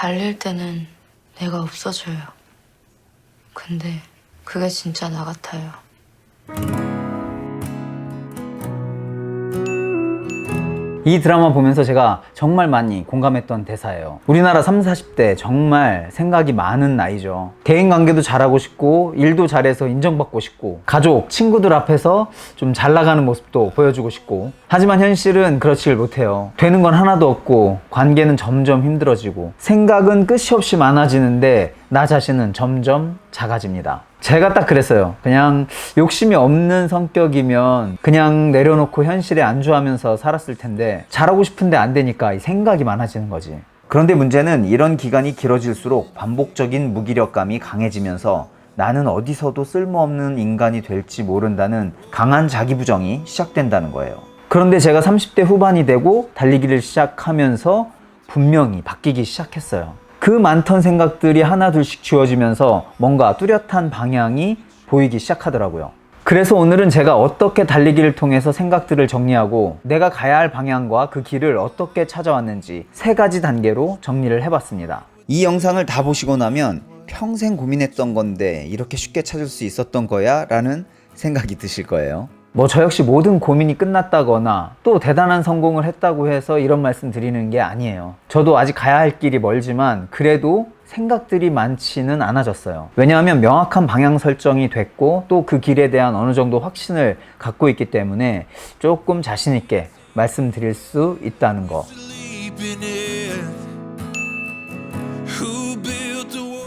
달릴 때는 내가 없어져요. 근데 그게 진짜 나 같아요. 이 드라마 보면서 제가 정말 많이 공감했던 대사예요. 우리나라 30, 40대 정말 생각이 많은 나이죠. 대인관계도 잘하고 싶고 일도 잘해서 인정받고 싶고 가족, 친구들 앞에서 좀 잘 나가는 모습도 보여주고 싶고, 하지만 현실은 그렇지를 못해요. 되는 건 하나도 없고 관계는 점점 힘들어지고 생각은 끝이 없이 많아지는데 나 자신은 점점 작아집니다. 제가 딱 그랬어요. 그냥 욕심이 없는 성격이면 그냥 내려놓고 현실에 안주하면서 살았을 텐데 잘하고 싶은데 안 되니까 이 생각이 많아지는 거지. 그런데 문제는 이런 기간이 길어질수록 반복적인 무기력감이 강해지면서 나는 어디서도 쓸모없는 인간이 될지 모른다는 강한 자기부정이 시작된다는 거예요. 그런데 제가 30대 후반이 되고 달리기를 시작하면서 분명히 바뀌기 시작했어요. 그 많던 생각들이 하나둘씩 지워지면서 뭔가 뚜렷한 방향이 보이기 시작하더라고요. 그래서 오늘은 제가 어떻게 달리기를 통해서 생각들을 정리하고 내가 가야 할 방향과 그 길을 어떻게 찾아왔는지 3가지 단계로 정리를 해봤습니다. 이 영상을 다 보시고 나면 평생 고민했던 건데 이렇게 쉽게 찾을 수 있었던 거야? 라는 생각이 드실 거예요. 저 역시 모든 고민이 끝났다거나 또 대단한 성공을 했다고 해서 이런 말씀 드리는 게 아니에요. 저도 아직 가야 할 길이 멀지만 그래도 생각들이 많지는 않아졌어요. 왜냐하면 명확한 방향 설정이 됐고 또 그 길에 대한 어느 정도 확신을 갖고 있기 때문에 조금 자신 있게 말씀드릴 수 있다는 거.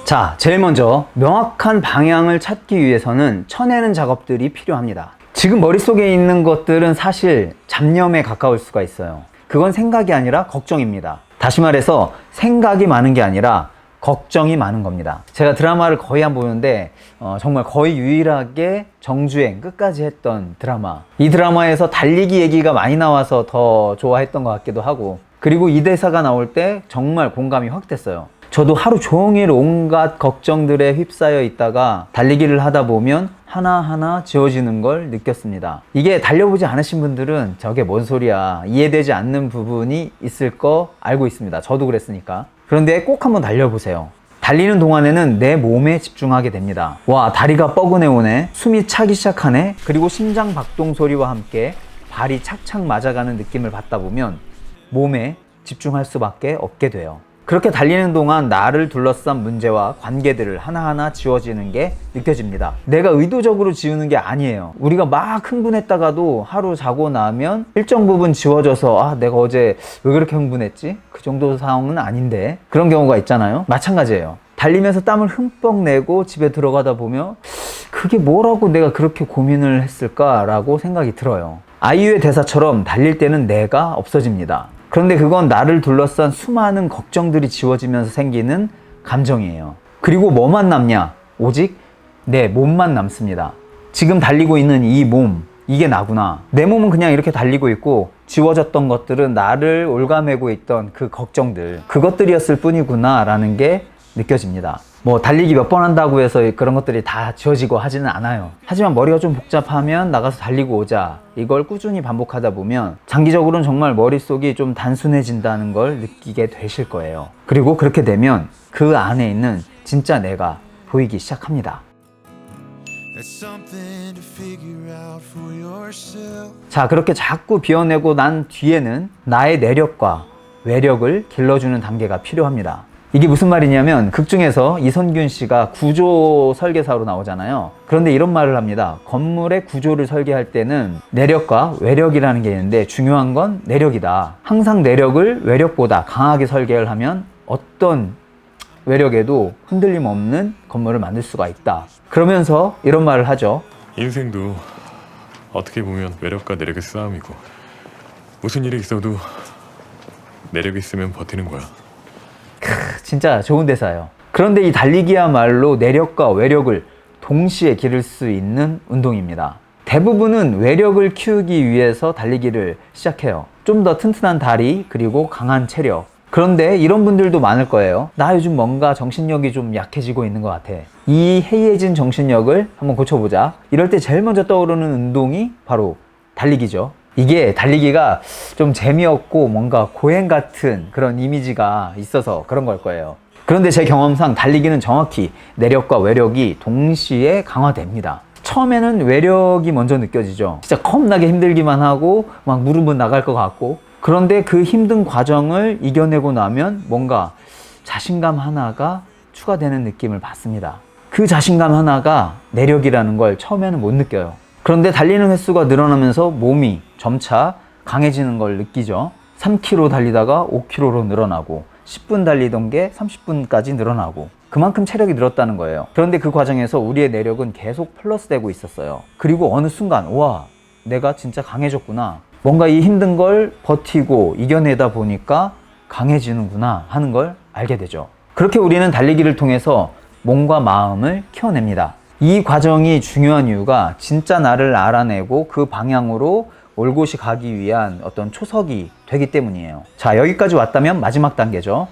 자, 제일 먼저 명확한 방향을 찾기 위해서는 쳐내는 작업들이 필요합니다. 지금 머릿속에 있는 것들은 사실 잡념에 가까울 수가 있어요. 그건 생각이 아니라 걱정입니다. 다시 말해서 생각이 많은 게 아니라 걱정이 많은 겁니다. 제가 드라마를 거의 안 보는데 정말 거의 유일하게 정주행 끝까지 했던 드라마. 이 드라마에서 달리기 얘기가 많이 나와서 더 좋아했던 것 같기도 하고, 그리고 이 대사가 나올 때 정말 공감이 확 됐어요. 저도 하루 종일 온갖 걱정들에 휩싸여 있다가 달리기를 하다 보면 하나하나 지워지는 걸 느꼈습니다. 이게 달려보지 않으신 분들은 저게 뭔 소리야, 이해되지 않는 부분이 있을 거 알고 있습니다. 저도 그랬으니까. 그런데 꼭 한번 달려보세요. 달리는 동안에는 내 몸에 집중하게 됩니다. 와, 다리가 뻐근해 오네, 숨이 차기 시작하네, 그리고 심장 박동 소리와 함께 발이 착착 맞아가는 느낌을 받다 보면 몸에 집중할 수밖에 없게 돼요. 그렇게 달리는 동안 나를 둘러싼 문제와 관계들을 하나하나 지워지는 게 느껴집니다. 내가 의도적으로 지우는 게 아니에요. 우리가 막 흥분했다가도 하루 자고 나면 일정 부분 지워져서 내가 어제 왜 그렇게 흥분했지? 그 정도 상황은 아닌데, 그런 경우가 있잖아요. 마찬가지예요. 달리면서 땀을 흠뻑 내고 집에 들어가다 보면 그게 뭐라고 내가 그렇게 고민을 했을까라고 생각이 들어요. 아이유의 대사처럼 달릴 때는 내가 없어집니다. 그런데 그건 나를 둘러싼 수많은 걱정들이 지워지면서 생기는 감정이에요. 그리고 뭐만 남냐? 오직 내 몸만 남습니다. 지금 달리고 있는 이 몸, 이게 나구나. 내 몸은 그냥 이렇게 달리고 있고 지워졌던 것들은 나를 올가매고 있던 그 걱정들, 그것들이었을 뿐이구나 라는 게 느껴집니다. 달리기 몇 번 한다고 해서 그런 것들이 다 지워지고 하지는 않아요. 하지만 머리가 좀 복잡하면 나가서 달리고 오자, 이걸 꾸준히 반복하다 보면 장기적으로는 정말 머릿속이 좀 단순해진다는 걸 느끼게 되실 거예요. 그리고 그렇게 되면 그 안에 있는 진짜 내가 보이기 시작합니다. 자, 그렇게 자꾸 비워내고 난 뒤에는 나의 내력과 외력을 길러주는 단계가 필요합니다. 이게 무슨 말이냐면, 극 중에서 이선균 씨가 구조 설계사로 나오잖아요. 그런데 이런 말을 합니다. 건물의 구조를 설계할 때는 내력과 외력이라는 게 있는데 중요한 건 내력이다. 항상 내력을 외력보다 강하게 설계를 하면 어떤 외력에도 흔들림 없는 건물을 만들 수가 있다. 그러면서 이런 말을 하죠. 인생도 어떻게 보면 외력과 내력의 싸움이고, 무슨 일이 있어도 내력이 있으면 버티는 거야. 진짜 좋은 대사예요. 그런데 이 달리기야말로 내력과 외력을 동시에 기를 수 있는 운동입니다. 대부분은 외력을 키우기 위해서 달리기를 시작해요. 좀 더 튼튼한 다리, 그리고 강한 체력. 그런데 이런 분들도 많을 거예요. 나 요즘 뭔가 정신력이 좀 약해지고 있는 것 같아. 이 해이해진 정신력을 한번 고쳐보자. 이럴 때 제일 먼저 떠오르는 운동이 바로 달리기죠. 이게 달리기가 좀 재미없고 뭔가 고행 같은 그런 이미지가 있어서 그런 걸 거예요. 그런데 제 경험상 달리기는 정확히 내력과 외력이 동시에 강화됩니다. 처음에는 외력이 먼저 느껴지죠. 진짜 겁나게 힘들기만 하고 막 무릎은 나갈 것 같고, 그런데 그 힘든 과정을 이겨내고 나면 뭔가 자신감 하나가 추가되는 느낌을 받습니다. 그 자신감 하나가 내력이라는 걸 처음에는 못 느껴요. 그런데 달리는 횟수가 늘어나면서 몸이 점차 강해지는 걸 느끼죠. 3km 달리다가 5km로 늘어나고 10분 달리던 게 30분까지 늘어나고 그만큼 체력이 늘었다는 거예요. 그런데 그 과정에서 우리의 내력은 계속 플러스 되고 있었어요. 그리고 어느 순간 와, 내가 진짜 강해졌구나, 뭔가 이 힘든 걸 버티고 이겨내다 보니까 강해지는구나 하는 걸 알게 되죠. 그렇게 우리는 달리기를 통해서 몸과 마음을 키워냅니다. 이 과정이 중요한 이유가 진짜 나를 알아내고 그 방향으로 올곧이 가기 위한 어떤 초석이 되기 때문이에요. 자, 여기까지 왔다면 마지막 단계죠.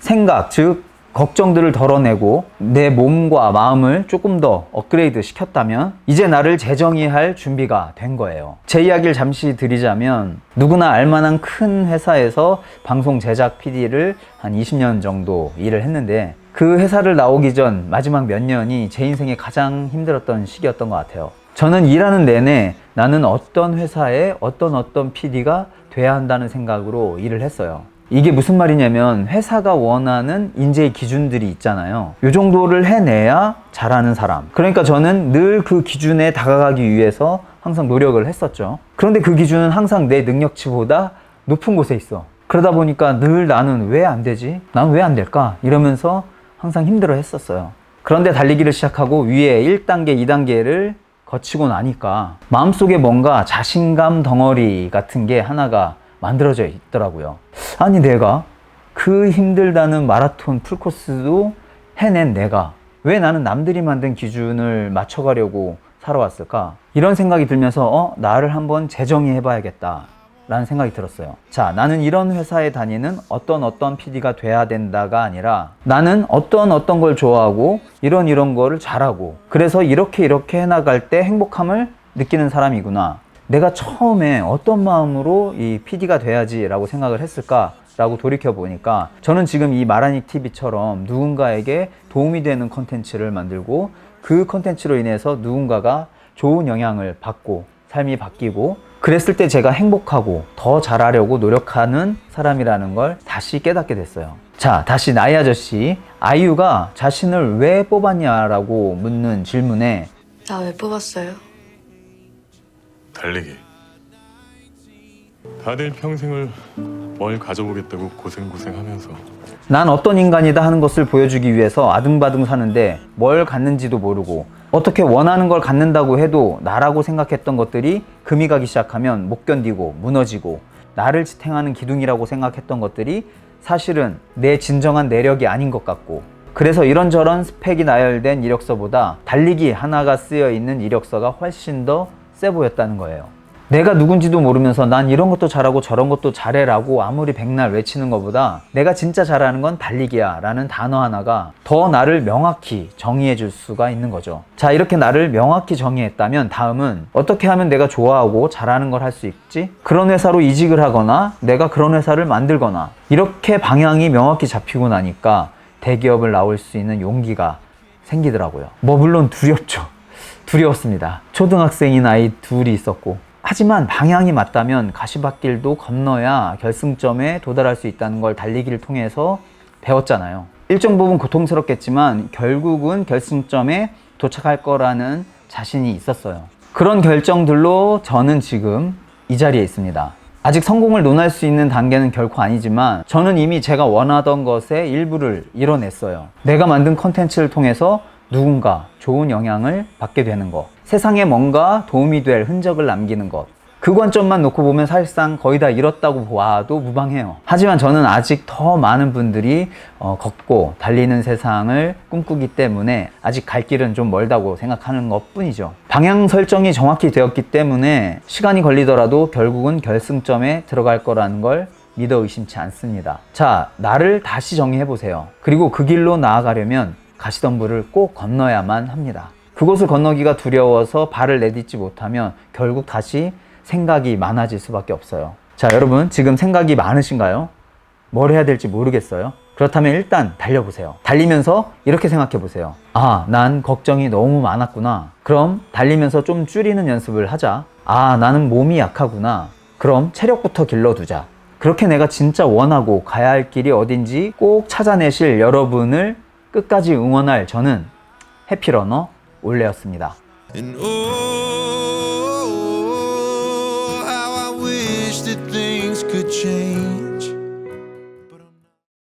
생각, 즉 걱정들을 덜어내고 내 몸과 마음을 조금 더 업그레이드 시켰다면 이제 나를 재정의할 준비가 된 거예요. 제 이야기를 잠시 드리자면 누구나 알만한 큰 회사에서 방송 제작 PD를 한 20년 정도 일을 했는데, 그 회사를 나오기 전 마지막 몇 년이 제 인생에 가장 힘들었던 시기였던 것 같아요. 저는 일하는 내내 나는 어떤 회사에 어떤 PD가 돼야 한다는 생각으로 일을 했어요. 이게 무슨 말이냐면 회사가 원하는 인재의 기준들이 있잖아요. 이 정도를 해내야 잘하는 사람. 그러니까 저는 늘 그 기준에 다가가기 위해서 항상 노력을 했었죠. 그런데 그 기준은 항상 내 능력치보다 높은 곳에 있어. 그러다 보니까 늘 나는 왜 안 되지? 난 왜 안 될까? 이러면서 항상 힘들어 했었어요. 그런데 달리기를 시작하고 위에 1단계, 2단계를 거치고 나니까 마음속에 뭔가 자신감 덩어리 같은 게 하나가 만들어져 있더라고요. 아니, 내가 그 힘들다는 마라톤 풀코스도 해낸 내가 왜 나는 남들이 만든 기준을 맞춰가려고 살아왔을까? 이런 생각이 들면서 나를 한번 재정의해 봐야겠다 라는 생각이 들었어요. 자, 나는 이런 회사에 다니는 어떤 PD가 돼야 된다가 아니라 나는 어떤 걸 좋아하고 이런 거를 잘하고 그래서 이렇게 해나갈 때 행복함을 느끼는 사람이구나. 내가 처음에 어떤 마음으로 이 PD가 돼야지 라고 생각을 했을까 라고 돌이켜 보니까 저는 지금 이 마라닉 TV처럼 누군가에게 도움이 되는 컨텐츠를 만들고 그 컨텐츠로 인해서 누군가가 좋은 영향을 받고 삶이 바뀌고 그랬을 때 제가 행복하고 더 잘하려고 노력하는 사람이라는 걸 다시 깨닫게 됐어요. 자, 다시 나이 아저씨, 아이유가 자신을 왜 뽑았냐라고 묻는 질문에 나 왜 뽑았어요? 달리기. 다들 평생을 뭘 가져보겠다고 고생하면서 난 어떤 인간이다 하는 것을 보여주기 위해서 아등바등 사는데 뭘 갖는지도 모르고 어떻게 원하는 걸 갖는다고 해도 나라고 생각했던 것들이 금이 가기 시작하면 못 견디고 무너지고 나를 지탱하는 기둥이라고 생각했던 것들이 사실은 내 진정한 내력이 아닌 것 같고, 그래서 이런저런 스펙이 나열된 이력서보다 달리기 하나가 쓰여 있는 이력서가 훨씬 더 세 보였다는 거예요. 내가 누군지도 모르면서 난 이런 것도 잘하고 저런 것도 잘해라고 아무리 백날 외치는 것보다 내가 진짜 잘하는 건 달리기야 라는 단어 하나가 더 나를 명확히 정의해 줄 수가 있는 거죠. 자, 이렇게 나를 명확히 정의했다면 다음은 어떻게 하면 내가 좋아하고 잘하는 걸 할 수 있지? 그런 회사로 이직을 하거나 내가 그런 회사를 만들거나 이렇게 방향이 명확히 잡히고 나니까 대기업을 나올 수 있는 용기가 생기더라고요. 물론 두려웠습니다. 초등학생인 아이 둘이 있었고, 하지만 방향이 맞다면 가시밭길도 건너야 결승점에 도달할 수 있다는 걸 달리기를 통해서 배웠잖아요. 일정 부분 고통스럽겠지만 결국은 결승점에 도착할 거라는 자신이 있었어요. 그런 결정들로 저는 지금 이 자리에 있습니다. 아직 성공을 논할 수 있는 단계는 결코 아니지만 저는 이미 제가 원하던 것의 일부를 이뤄냈어요. 내가 만든 컨텐츠를 통해서 누군가 좋은 영향을 받게 되는 것, 세상에 뭔가 도움이 될 흔적을 남기는 것, 그 관점만 놓고 보면 사실상 거의 다 이뤘다고 봐도 무방해요. 하지만 저는 아직 더 많은 분들이 걷고 달리는 세상을 꿈꾸기 때문에 아직 갈 길은 좀 멀다고 생각하는 것 뿐이죠. 방향 설정이 정확히 되었기 때문에 시간이 걸리더라도 결국은 결승점에 들어갈 거라는 걸 믿어 의심치 않습니다. 자, 나를 다시 정의해 보세요. 그리고 그 길로 나아가려면 가시덤불을 꼭 건너야만 합니다. 그곳을 건너기가 두려워서 발을 내딛지 못하면 결국 다시 생각이 많아질 수밖에 없어요. 자, 여러분 지금 생각이 많으신가요? 뭘 해야 될지 모르겠어요? 그렇다면 일단 달려보세요. 달리면서 이렇게 생각해 보세요. 아, 난 걱정이 너무 많았구나. 그럼 달리면서 좀 줄이는 연습을 하자. 아, 나는 몸이 약하구나. 그럼 체력부터 길러두자. 그렇게 내가 진짜 원하고 가야 할 길이 어딘지 꼭 찾아내실 여러분을 끝까지 응원할 저는 해피러너 올레였습니다. And oh, how I wish that things could change.